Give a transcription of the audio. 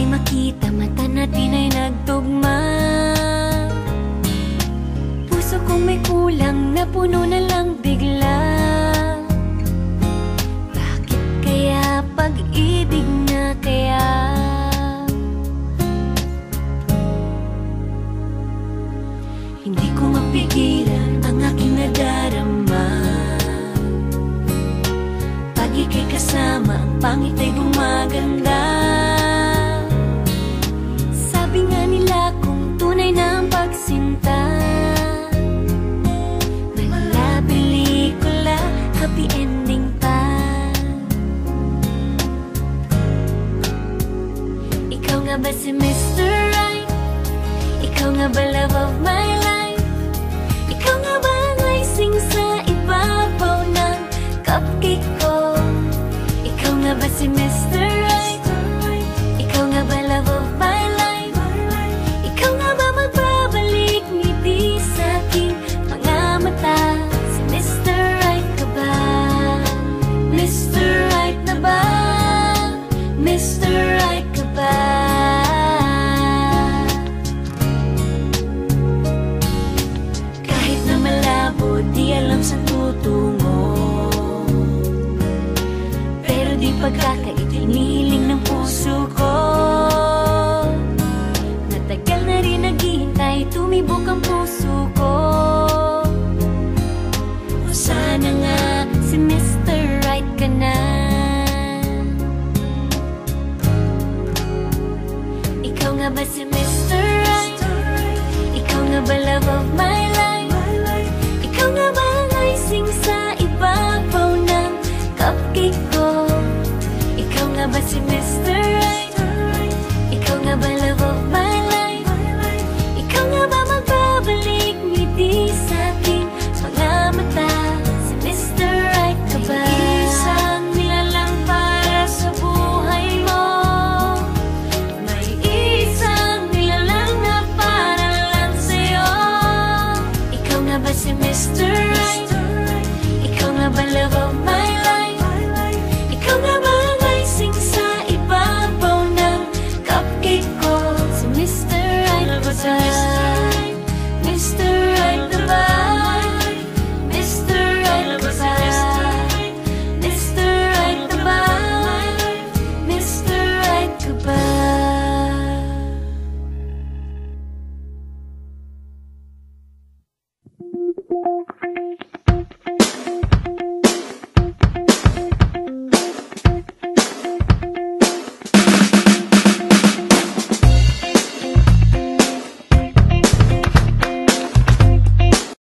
ika'y makita, mata natin ay nagtugma. Puso kong may kulang, napuno na lang bigla. Bakit kaya pag-ibig na kaya? Hindi ko mapigilan ang aking nadarama. Pag ika'y kasama, ang pangit ay gumaganda. Sabi nga nila kung tunay na ang pagsinta, mala pelikula, happy ending pa. Ikaw nga ba si Mr. Right? Ikaw nga ba love of my life? Ikaw nga ba ang icing sa ibabaw ng cupcake ko? Ikaw nga ba si Mr. Right? Ikaw nga ba love of my life? Ikaw nga ba magbabalik ngiti sa aking mga mata? Si Mr. Right ka ba? Mr. Right na ba? Mr. Right ka ba? Kahit na malabo, di alam sa tutungo, pero di pagkakaitiniling ng puso ko. Matagal na rin naghihintay, tumibok ang puso ko. O sana nga si Mr. Right ka na. Ikaw nga ba si Mr. Right? Ikaw nga ba love of my life? Ikaw nga ba ang icing sa ibabaw ng cupcake ko? Ikaw nga ba si Mr. Right? Ikaw nga ba love of my life? Ikaw nga ba magbabalik ngiti sa aking mga mata? Si Mr. Right ka ba? Isang nilalang para sa buhay mo. May isang nilalang na para lang sa'yo. Ikaw nga ba si Mr. Right? Ikaw nga ba love of my life? Ikaw nga ba ang icing sa ibabaw ng cupcake ko? Si Mr. Right na ba? Mr. Right na ba? Mr. Right na ba? Mr. Right na ba? Mr. Right ka ba?